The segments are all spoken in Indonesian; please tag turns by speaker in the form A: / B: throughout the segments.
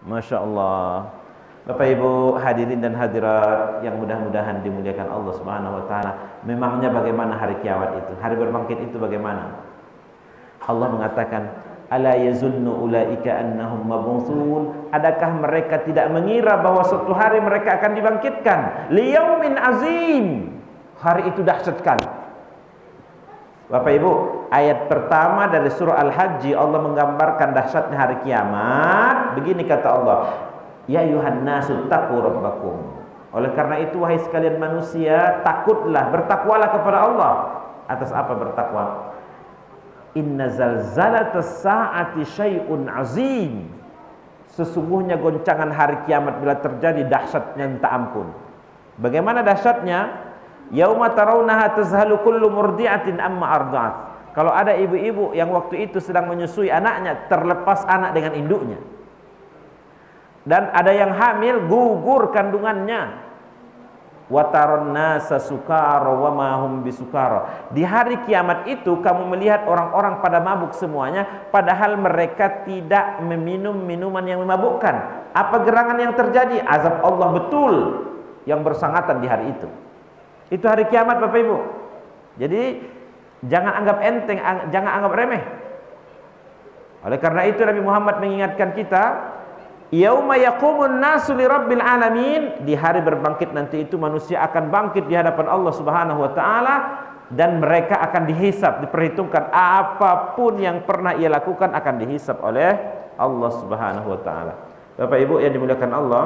A: Masya Allah. Bapak Ibu hadirin dan hadirat yang mudah-mudahan dimuliakan Allah Subhanahu wa taala. Memangnya bagaimana hari kiamat itu? Hari berbangkit itu bagaimana? Allah mengatakan, "Ala yazunnu ulaika annahum mab'utsun?" Adakah mereka tidak mengira bahwa suatu hari mereka akan dibangkitkan? Liyaumin azim. Hari itu dahsyat sekali. Bapak Ibu, ayat pertama dari surah Al-Hajj Allah menggambarkan dahsyatnya hari kiamat. Begini kata Allah, "Ya ayuhan nasu taqu rabbakum." Oleh karena itu wahai sekalian manusia, takutlah, bertakwalah kepada Allah. Atas apa bertakwa? Inna zalzalatas sa'ati syai'un azim. Sesungguhnya goncangan hari kiamat bila terjadi dahsyatnya minta ampun. Bagaimana dahsyatnya? Yauma tarawnaha tazhalu kullu murdi'atin amma arda'at. Kalau ada ibu-ibu yang waktu itu sedang menyusui anaknya, terlepas anak dengan induknya. Dan ada yang hamil, gugur kandungannya. Wa taron nasa sukara wa ma hum bisukara. Di hari kiamat itu kamu melihat orang-orang pada mabuk semuanya, padahal mereka tidak meminum minuman yang memabukkan. Apa gerangan yang terjadi? Azab Allah betul yang bersangatan di hari itu. Itu hari kiamat Bapak Ibu. Jadi jangan anggap enteng, jangan anggap remeh. Oleh karena itu Nabi Muhammad mengingatkan kita, yauma yaqumun nasu lirabbil alamin. Di hari berbangkit nanti itu manusia akan bangkit di hadapan Allah Subhanahu wa taala dan mereka akan dihisab, diperhitungkan. Apapun yang pernah ia lakukan akan dihisab oleh Allah Subhanahu wa taala. Bapak Ibu yang dimuliakan Allah,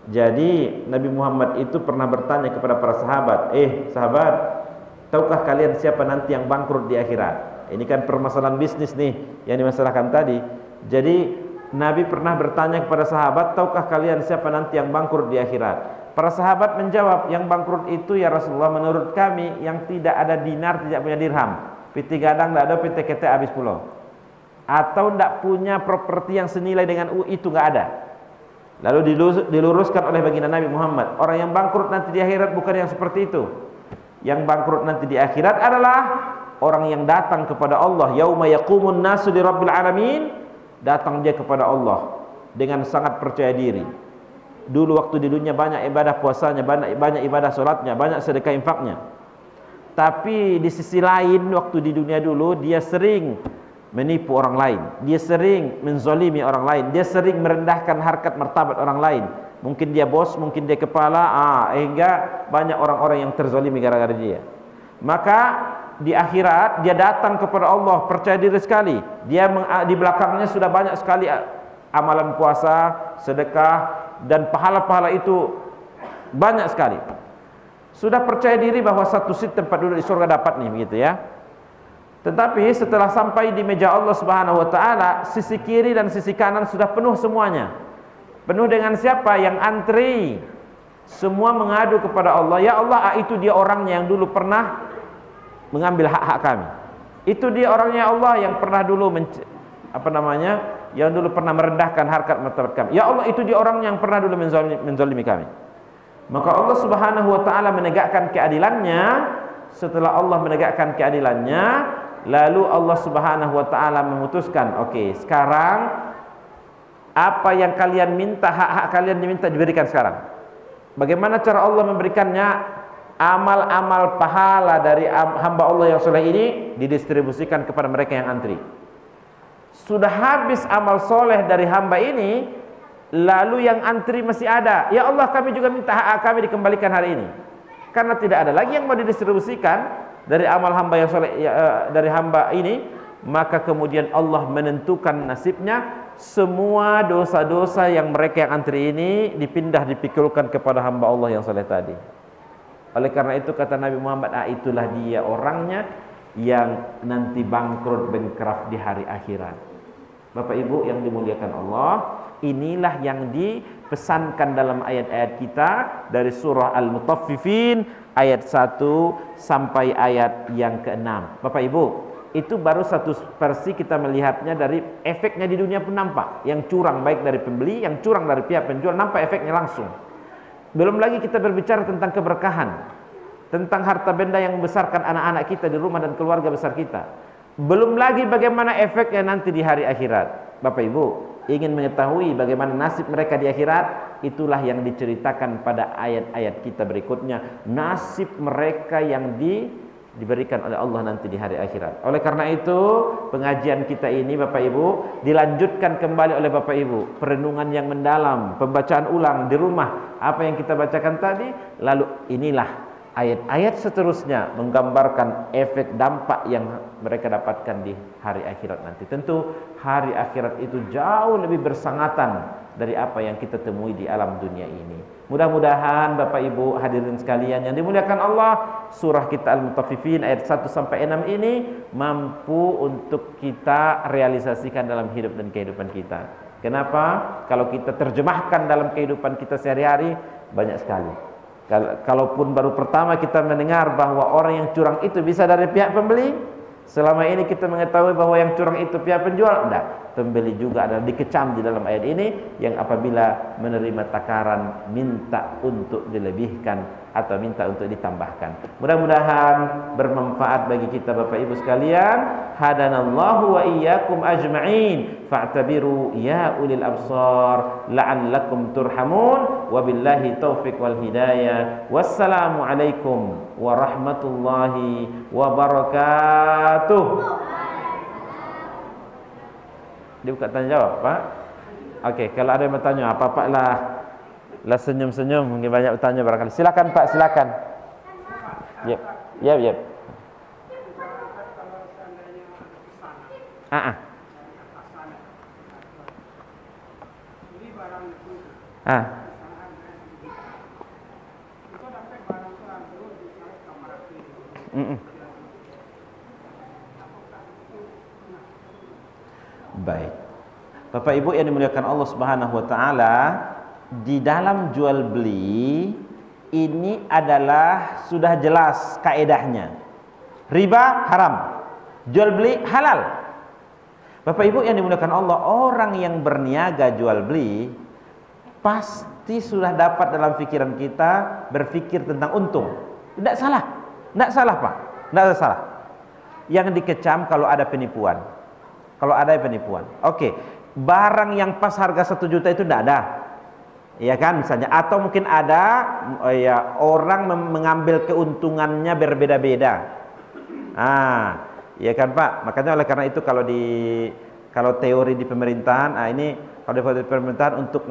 A: jadi Nabi Muhammad itu pernah bertanya kepada para sahabat, sahabat, tahukah kalian siapa nanti yang bangkrut di akhirat? Ini kan permasalahan bisnis nih yang dimasalahkan tadi. Jadi Nabi pernah bertanya kepada sahabat, tahukah kalian siapa nanti yang bangkrut di akhirat? Para sahabat menjawab, yang bangkrut itu ya Rasulullah menurut kami yang tidak ada dinar, tidak punya dirham, piti gadang tidak ada, piti kete habis pulau, atau tidak punya properti yang senilai dengan itu nggak ada. Lalu diluruskan oleh baginda Nabi Muhammad, orang yang bangkrut nanti di akhirat bukan yang seperti itu. Yang bangkrut nanti di akhirat adalah orang yang datang kepada Allah. Yauma yaqumun nasu lirabbil alamin. Datang dia kepada Allah dengan sangat percaya diri. Dulu waktu di dunia banyak ibadah puasanya, banyak ibadah salatnya, banyak sedekah infaknya. Tapi di sisi lain waktu di dunia dulu dia sering menipu orang lain, dia sering menzalimi orang lain, dia sering merendahkan harkat martabat orang lain. Mungkin dia bos, mungkin dia kepala, hingga banyak orang-orang yang terzalimi gara-gara dia. Maka di akhirat dia datang kepada Allah percaya diri sekali. Dia di belakangnya sudah banyak sekali amalan puasa, sedekah dan pahala-pahala itu banyak sekali. Sudah percaya diri bahwa satu seat tempat duduk di surga dapat nih begitu ya. Tetapi setelah sampai di meja Allah Subhanahu wa taala, sisi kiri dan sisi kanan sudah penuh semuanya. Penuh dengan siapa? Yang antri. Semua mengadu kepada Allah, ya Allah, itu dia orangnya yang dulu pernah mengambil hak-hak kami. Itu dia orangnya Allah yang pernah dulu yang dulu pernah merendahkan harkat martabat kami. Ya Allah, itu dia orang yang pernah dulu menzalimi kami. Maka Allah Subhanahu wa taala menegakkan keadilannya. Setelah Allah menegakkan keadilannya, lalu Allah Subhanahu wa taala memutuskan, oke, sekarang apa yang kalian minta, hak-hak kalian diminta diberikan sekarang. Bagaimana cara Allah memberikannya? Amal-amal pahala dari hamba Allah yang soleh ini didistribusikan kepada mereka yang antri. Sudah habis amal soleh dari hamba ini, lalu yang antri masih ada. Ya Allah, kami juga minta hak kami dikembalikan hari ini. Karena tidak ada lagi yang mau didistribusikan dari amal hamba yang soleh dari hamba ini, maka kemudian Allah menentukan nasibnya. Semua dosa-dosa yang mereka yang antri ini dipikulkan kepada hamba Allah yang soleh tadi. Oleh karena itu kata Nabi Muhammad, itulah dia orangnya yang nanti bangkrut bengkraf di hari akhirat. Bapak Ibu yang dimuliakan Allah, inilah yang dipesankan dalam ayat-ayat kita dari surah Al-Mutaffifin ayat 1 sampai ayat yang ke-6. Bapak Ibu, itu baru satu versi kita melihatnya dari efeknya di dunia pun nampak. Yang curang baik dari pembeli, yang curang dari pihak penjual, nampak efeknya langsung. Belum lagi kita berbicara tentang keberkahan, tentang harta benda yang membesarkan anak-anak kita di rumah dan keluarga besar kita. Belum lagi bagaimana efeknya nanti di hari akhirat. Bapak Ibu, ingin mengetahui bagaimana nasib mereka di akhirat, itulah yang diceritakan pada ayat-ayat kita berikutnya, nasib mereka yang diberikan oleh Allah nanti di hari akhirat. Oleh karena itu, pengajian kita ini Bapak Ibu dilanjutkan kembali oleh Bapak Ibu, perenungan yang mendalam, pembacaan ulang di rumah apa yang kita bacakan tadi, lalu inilah ayat-ayat seterusnya menggambarkan efek dampak yang mereka dapatkan di hari akhirat nanti. Tentu hari akhirat itu jauh lebih bersangatan dari apa yang kita temui di alam dunia ini. Mudah-mudahan Bapak Ibu hadirin sekalian yang dimuliakan Allah, surah kita Al-Mutaffifin ayat 1 sampai 6 ini mampu untuk kita realisasikan dalam hidup dan kehidupan kita. Kenapa? Kalau kita terjemahkan dalam kehidupan kita sehari-hari, banyak sekali. Kalaupun baru pertama kita mendengar bahwa orang yang curang itu bisa dari pihak pembeli, selama ini kita mengetahui bahwa yang curang itu pihak penjual. Tidak, pembeli juga adalah dikecam di dalam ayat ini, yang apabila menerima takaran minta untuk dilebihkan atau minta untuk ditambahkan. Mudah-mudahan bermanfaat bagi kita Bapak Ibu sekalian. Hadanallahu wa iyyakum ajma'in fa'tabiru ya ulil absar la'allakum turhamun. Wabillahi taufiq wal hidayah. Wassalamu alaikum warahmatullahi wabarakatuh. Dibuka tanya jawab, Pak. Oke, kalau ada yang bertanya apa-apa lah senyum-senyum, mungkin banyak bertanya barangkali. Silakan Pak, silakan. Yep. Baik. Bapak Ibu yang dimuliakan Allah Subhanahu wa taala, di dalam jual beli ini adalah sudah jelas kaedahnya. Riba haram, jual beli halal. Bapak Ibu yang dimuliakan Allah, orang yang berniaga jual beli pasti sudah dapat dalam pikiran kita berpikir tentang untung. Tidak salah Pak, tidak salah. Yang dikecam kalau ada penipuan. Oke, barang yang pas harga 1 juta itu tidak ada, ya kan, misalnya. Atau mungkin ada ya orang mengambil keuntungannya berbeda-beda. Ya kan Pak. Makanya oleh karena itu kalau teori di pemerintahan, ini kalau di pemerintahan untuk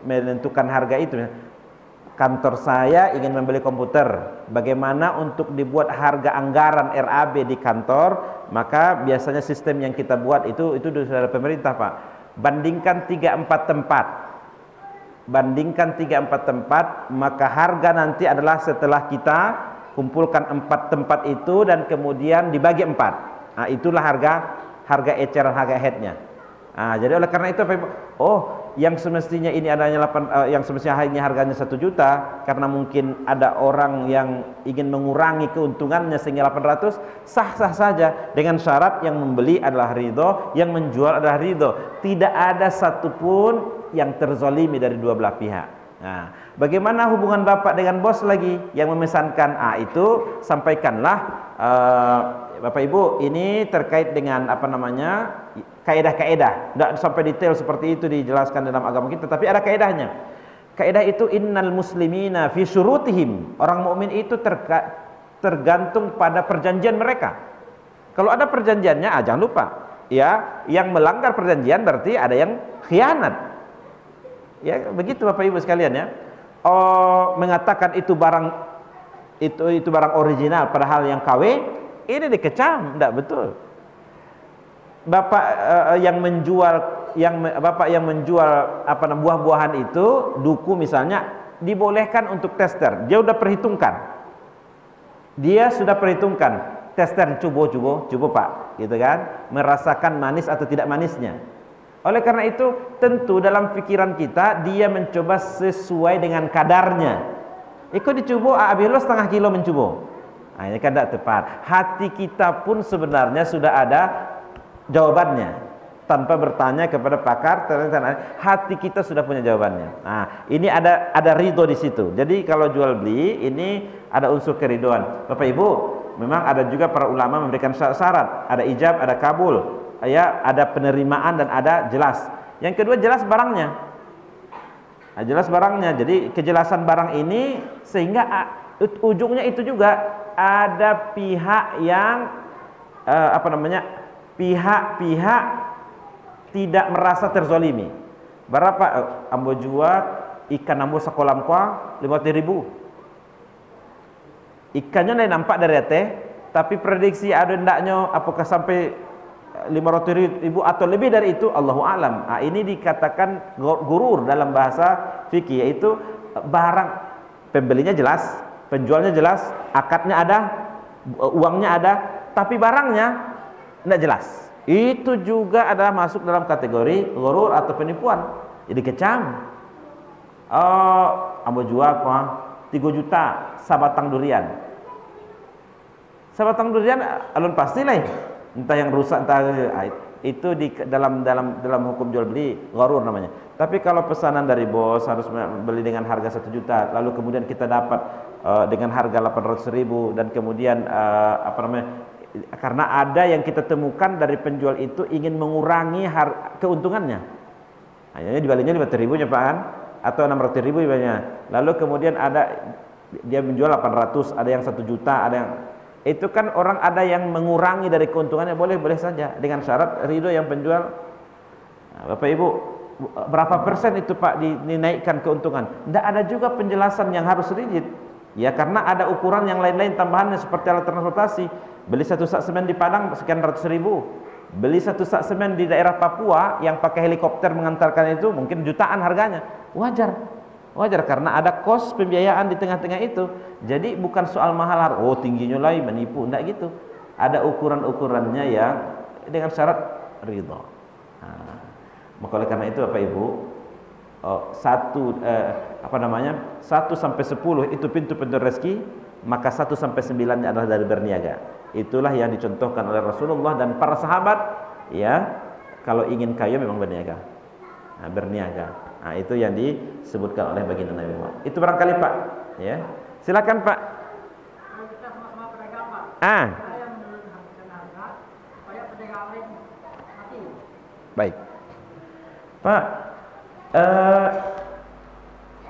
A: menentukan harga itu, kantor saya ingin membeli komputer, bagaimana untuk dibuat harga anggaran RAB di kantor, maka biasanya sistem yang kita buat itu dari pemerintah Pak. Bandingkan 3-4 tempat, maka harga nanti adalah setelah kita kumpulkan 4 tempat itu dan kemudian dibagi 4. Itulah harga eceran, harga headnya. Jadi oleh karena itu yang semestinya ini adanya yang semestinya harganya 1 juta, karena mungkin ada orang yang ingin mengurangi keuntungannya sehingga 800, sah-sah saja dengan syarat yang membeli adalah ridho, yang menjual adalah ridho. Tidak ada satupun yang terzolimi dari dua belah pihak. Bagaimana hubungan bapak dengan bos lagi yang memesankan? Itu sampaikanlah Bapak Ibu, ini terkait dengan kaedah-kaedah. Tidak sampai detail seperti itu dijelaskan dalam agama kita, tapi ada kaedahnya. Kaedah itu innal muslimina fi syurutihim. Orang mukmin itu tergantung pada perjanjian mereka. Kalau ada perjanjiannya, jangan lupa, ya, yang melanggar perjanjian berarti ada yang khianat. Ya, begitu Bapak Ibu sekalian ya. Mengatakan itu barang original padahal yang KW, ini dikecam, tidak betul. Bapak yang menjual buah-buahan itu, duku misalnya, dibolehkan untuk tester. Dia sudah perhitungkan. Tester coba Pak, gitu kan, merasakan manis atau tidak manisnya. Oleh karena itu, tentu dalam pikiran kita dia mencoba sesuai dengan kadarnya. Ikut dicoba, habis setengah kilo mencoba. Ini kan tidak tepat. Hati kita pun sebenarnya sudah ada jawabannya, tanpa bertanya kepada pakar. Ternyata hati kita sudah punya jawabannya. Ini ada ridho di situ. Jadi kalau jual beli ini ada unsur keridoan. Bapak Ibu, memang ada juga para ulama memberikan syarat. Ada ijab, ada kabul, ya, ada penerimaan dan ada jelas. Yang kedua jelas barangnya. Nah, jelas barangnya. Jadi kejelasan barang ini sehingga ujungnya itu juga ada pihak yang pihak-pihak tidak merasa terzolimi. Berapa ambo jual ikan ambo sekolam kuah 50.000. Ikannya nih nampak dari teh, tapi prediksi ada ndaknya apakah sampai 500.000 atau lebih dari itu, Allahu alam. Nah, ini dikatakan gurur dalam bahasa fikih, yaitu barang pembelinya jelas, penjualnya jelas, akadnya ada, uangnya ada, tapi barangnya tidak jelas. Itu juga adalah masuk dalam kategori gurur atau penipuan. Jadi kecam. Ambo jual kok 3 juta sabatang durian. Sabatang durian alun pasti lah. Entah yang rusak entah itu di dalam hukum jual beli gharur namanya. Tapi kalau pesanan dari bos harus beli dengan harga 1 juta, lalu kemudian kita dapat dengan harga 800.000 dan kemudian karena ada yang kita temukan dari penjual itu ingin mengurangi keuntungannya. Hanya dibalinya 500.000 nya Pak kan, atau 600.000 ya. Lalu kemudian ada dia menjual 800, ada yang 1 juta, ada yang itu kan orang ada yang mengurangi dari keuntungannya, boleh saja dengan syarat ridho yang penjual. Nah, Bapak Ibu, berapa persen itu Pak dinaikkan keuntungan? Tidak ada juga penjelasan yang harus rigid. Ya karena ada ukuran yang lain-lain tambahannya seperti alat transportasi. Beli 1 sak semen di Padang sekian ratus ribu. Beli 1 sak semen di daerah Papua yang pakai helikopter mengantarkan itu mungkin jutaan harganya. Wajar karena ada kos pembiayaan di tengah-tengah itu. Jadi bukan soal mahal, tingginya lagi menipu, enggak gitu. Ada ukuran-ukurannya yang dengan syarat ridha. Nah, maka oleh karena itu Bapak Ibu, 1 sampai 10 itu pintu-pintu rezeki, maka 1 sampai 9-nya adalah dari berniaga. Itulah yang dicontohkan oleh Rasulullah dan para sahabat, ya. Kalau ingin kaya memang berniaga. Nah, berniaga. Nah, itu yang disebutkan oleh baginda Nabi Muhammad. Itu barangkali Pak, ya. Silakan Pak.
B: Kalau kita sama-sama pedagang Pak,
A: Saya
B: menurunkan harga supaya pedagang lain mati.
A: Baik, Pak.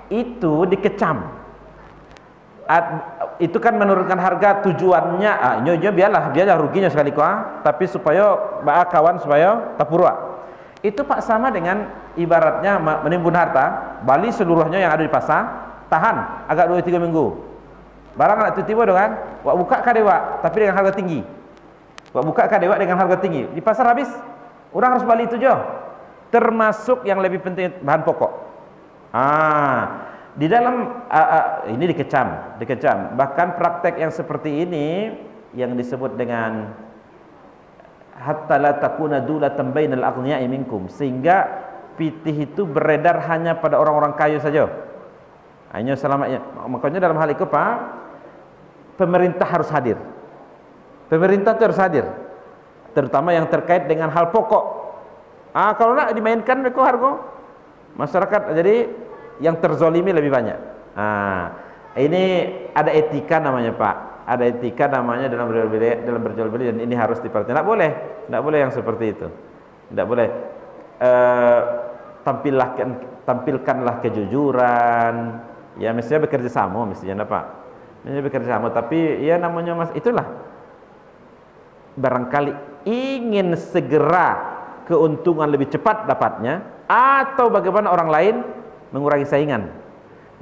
A: Itu dikecam. Itu kan menurunkan harga tujuannya, biarlah ruginya sekali tapi supaya kawan supaya tapurwa. Itu Pak sama dengan ibaratnya menimbun harta, bali seluruhnya yang ada di pasar, tahan agak 2-3 minggu. Barang nak tiba-tiba dong kan, wak buka kadewa tapi dengan harga tinggi. Wak buka kadewa dengan harga tinggi. Di pasar habis, orang harus bali itu jo. Termasuk yang lebih penting bahan pokok. Di dalam ini dikecam. Bahkan praktek yang seperti ini yang disebut dengan hatta la takuna dulatan bainal aghniya'i minkum, sehingga pitih itu beredar hanya pada orang-orang kaya saja. Hanya selamatnya. Makanya dalam hal itu Pak, pemerintah harus hadir. Pemerintah harus hadir, terutama yang terkait dengan hal pokok. Kalau nak dimainkan mereka harga masyarakat, jadi yang terzolimi lebih banyak. Ini ada etika namanya Pak. Ada etika namanya dalam berjual beli dan ini harus diperhatikan. Tidak boleh yang seperti itu. Tidak boleh. Tampilkanlah kejujuran. Ya mestinya bekerja sama, mestinya Pak. Mestinya bekerja sama. Tapi ya namanya itulah. Barangkali ingin segera keuntungan lebih cepat dapatnya, atau bagaimana orang lain mengurangi saingan.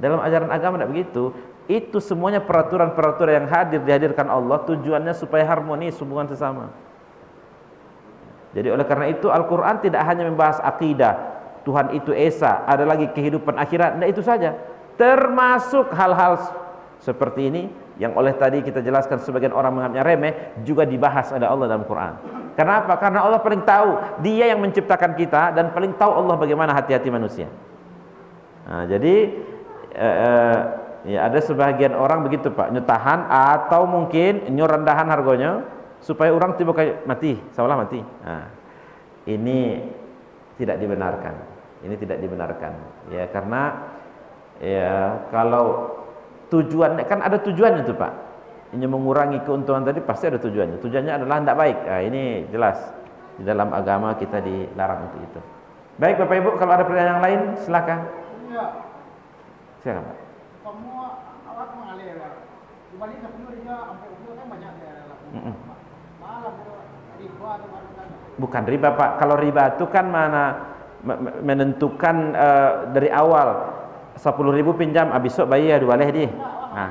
A: Dalam ajaran agama tidak begitu. Itu semuanya peraturan-peraturan yang dihadirkan Allah, tujuannya supaya harmonis hubungan sesama. Jadi oleh karena itu Al-Quran tidak hanya membahas akidah, Tuhan itu esa, ada lagi kehidupan akhirat. Nah itu saja. Termasuk hal-hal seperti ini yang oleh tadi kita jelaskan sebagian orang menganggapnya remeh, juga dibahas oleh Allah dalam Quran. Kenapa? Karena Allah paling tahu, Dia yang menciptakan kita dan paling tahu Allah bagaimana hati-hati manusia. Jadi ya ada sebagian orang begitu Pak, nyetahan atau mungkin rendahan harganya supaya orang tiba kayak mati, seolah mati. Ini tidak dibenarkan. Ini tidak dibenarkan. Ya karena ya kalau tujuan kan ada tujuannya tuh Pak. Ini mengurangi keuntungan tadi pasti ada tujuannya. Tujuannya adalah tidak baik. Ini jelas di dalam agama kita dilarang untuk itu. Baik Bapak Ibu, kalau ada pertanyaan yang lain silakan.
C: Iya.
A: Silakan Pak.
C: Semua awak mengalir ya. Dibalik 10 hingga sampai 20 kan banyak ya. Malah riba atau kan.
A: Bukan riba Pak. Kalau riba itu kan menentukan dari awal 10.000 pinjam, besok bayar boleh di. Nah.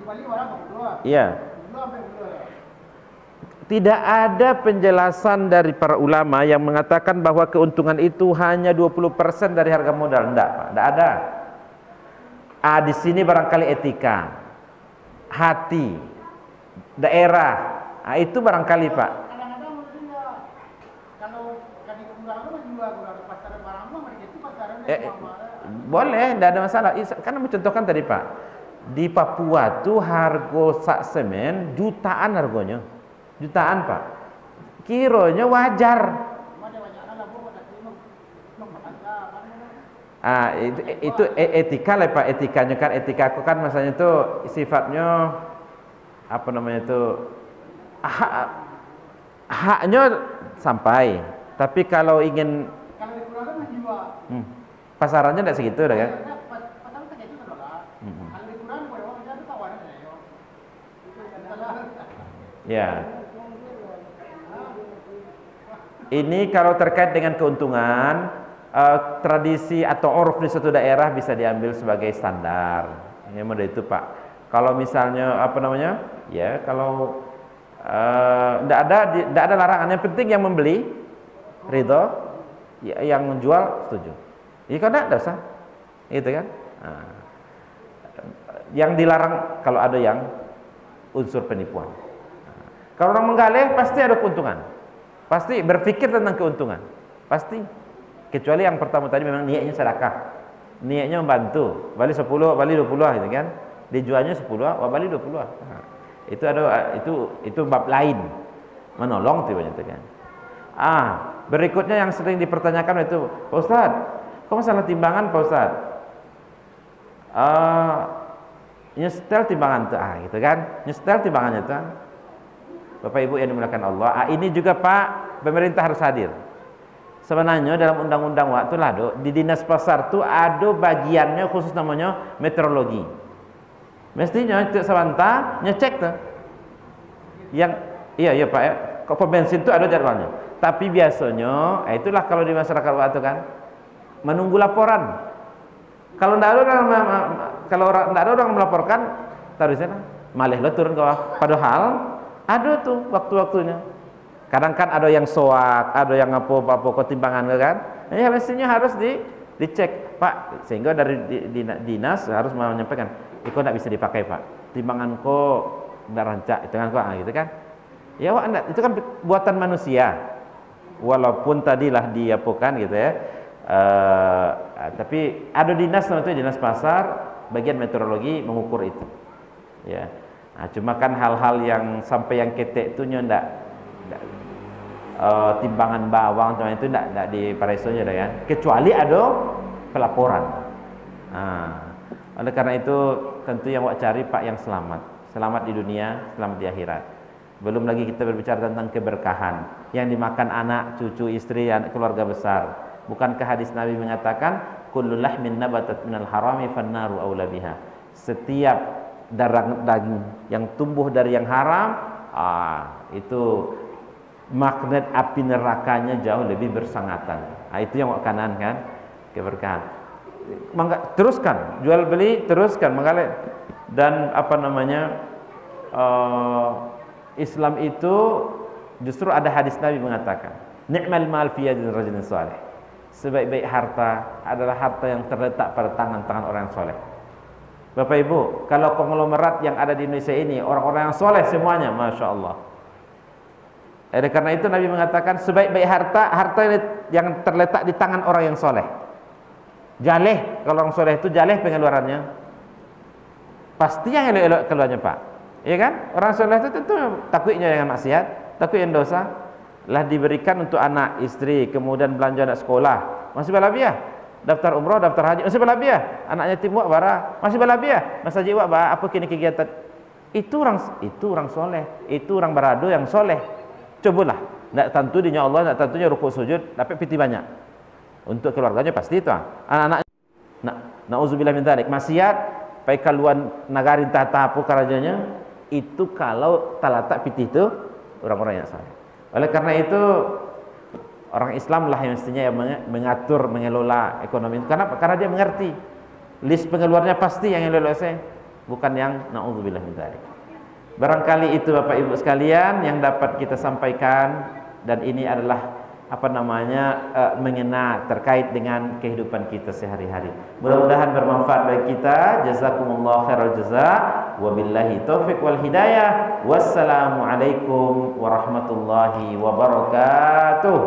C: Dibalik orang berdua.
A: Iya. Tidak ada penjelasan dari para ulama yang mengatakan bahwa keuntungan itu hanya 20% dari harga modal. Enggak, Pak. Enggak ada. Di sini barangkali etika, hati, daerah. Itu barangkali, Pak.
C: Kadang-kadang kalau kurang menjual pasaran barang mereka itu pasaran
A: boleh, tidak ada masalah. Karena mencontohkan tadi, Pak. Di Papua tuh harga sak semen jutaan harganya. Jutaan Pak, kironya wajar. Itu etika lah Pak, etikanya kan, etika aku kan masanya itu sifatnya apa namanya itu haknya sampai, tapi kalau ingin pasarannya tidak segitu dah kan. Ya. Ini kalau terkait dengan keuntungan, tradisi atau uruf di suatu daerah bisa diambil sebagai standar. Ini model itu Pak. Kalau misalnya apa namanya, ya kalau tidak ada larangan. Yang penting yang membeli ridho, yang menjual setuju. Iya kan tidak usah, gitu kan. Nah, yang dilarang kalau ada yang unsur penipuan. Nah, kalau orang menggalih pasti ada keuntungan. Pasti berpikir tentang keuntungan. Pasti. Kecuali yang pertama tadi memang niatnya sedekah. Niatnya membantu. Bali 10, bali 20 gitu kan. Dijualnya 10, bali 20. Nah, itu ada itu bab lain. Menolong tiba-tiba itu kan. Berikutnya yang sering dipertanyakan itu, Pak Ustaz, kok masalah timbangan Pak Ustaz? Nyestel timbangan tuh gitu kan. Nyestel timbangannya tuh. Bapak Ibu yang dimuliakan Allah, ini juga Pak, pemerintah harus hadir. Sebenarnya dalam undang-undang waktu lah, di dinas pasar tuh ada bagiannya khusus namanya meteorologi. Mestinya itu sebentar ngecek tuh. Yang iya Pak, kok bensin tuh ada jadwalnya. Tapi biasanya, itulah kalau di masyarakat waktu kan, menunggu laporan. Kalau tidak ada orang melaporkan, taruh di sana, malah lo turun ke bawah. Padahal ada tuh waktu-waktunya. Kadang kan ada yang soak, ada yang apa ketimbangan kan. Ya mestinya harus dicek, Pak. Sehingga dari dinas harus menyampaikan, itu tidak bisa dipakai, Pak. Timbangan kok tidak rancak, itu kan kok gitu kan. Ya, itu kan buatan manusia. Walaupun tadilah diapakan gitu ya. Tapi ada dinas namanya dinas pasar, bagian meteorologi mengukur itu. Ya. Nah, cuma kan hal-hal yang sampai yang ketek itu ndak timbangan bawang cuma itu ndak di paresonya dah ya. Kecuali ada pelaporan. Nah, oleh karena itu tentu yang wak cari Pak yang selamat di dunia, selamat di akhirat. Belum lagi kita berbicara tentang keberkahan yang dimakan anak, cucu, istri, anak keluarga besar. Bukankah hadis Nabi mengatakan kullu lahmin nabatat minal harami fannaru aula biha. Setiap daging yang tumbuh dari yang haram, itu magnet api nerakanya jauh lebih bersangatan. Itu yang kanan kan, keberkahan. Teruskan, jual beli teruskan, mengalir. Dan apa namanya, Islam itu justru ada hadis Nabi mengatakan, ni'mal mal fi yadin rajulin salih. Sebaik-baik harta adalah harta yang terletak pada tangan-tangan orang yang soleh. Bapak Ibu, kalau konglomerat yang ada di Indonesia ini orang-orang yang soleh semuanya, Masya Allah. Karena itu Nabi mengatakan sebaik-baik harta yang terletak di tangan orang yang soleh. Jaleh, kalau orang soleh itu jaleh pengeluarannya. Pasti yang elok-elok keluarnya Pak. Iya kan? Orang soleh itu tentu takutnya dengan maksiat, takut yang dosa. Lah diberikan untuk anak, istri, kemudian belanja anak sekolah. Masih balabiah. Daftar umrah, daftar haji, masih balabiah. Anaknya timu bara, masih balabiah. Masa jiwa apa kini kegiatan? Itu orang soleh, itu orang berado yang soleh. Cobalah, tidak tentu dinya Allah, tidak tentunya rukuk sujud, tapi piti banyak. Untuk keluarganya pasti itu. Anak-anak nauzubillah min dzalik, maksiat pai kaluan nagari tata apa kerajanya itu kalau talatak pitih itu orang-orang yang saleh. Oleh karena itu orang Islam lah yang mestinya yang mengatur, mengelola ekonomi itu. Kenapa? Karena dia mengerti list pengeluarnya pasti yang selesai, bukan yang nauzubillah min dzalik. Barangkali itu Bapak Ibu sekalian yang dapat kita sampaikan, dan ini adalah mengena terkait dengan kehidupan kita sehari-hari. Mudah-mudahan bermanfaat bagi kita. Jazakumullah khairal jazaa. Wabillahi taufiq wal hidayah. Wassalamualaikum warahmatullahi wabarakatuh.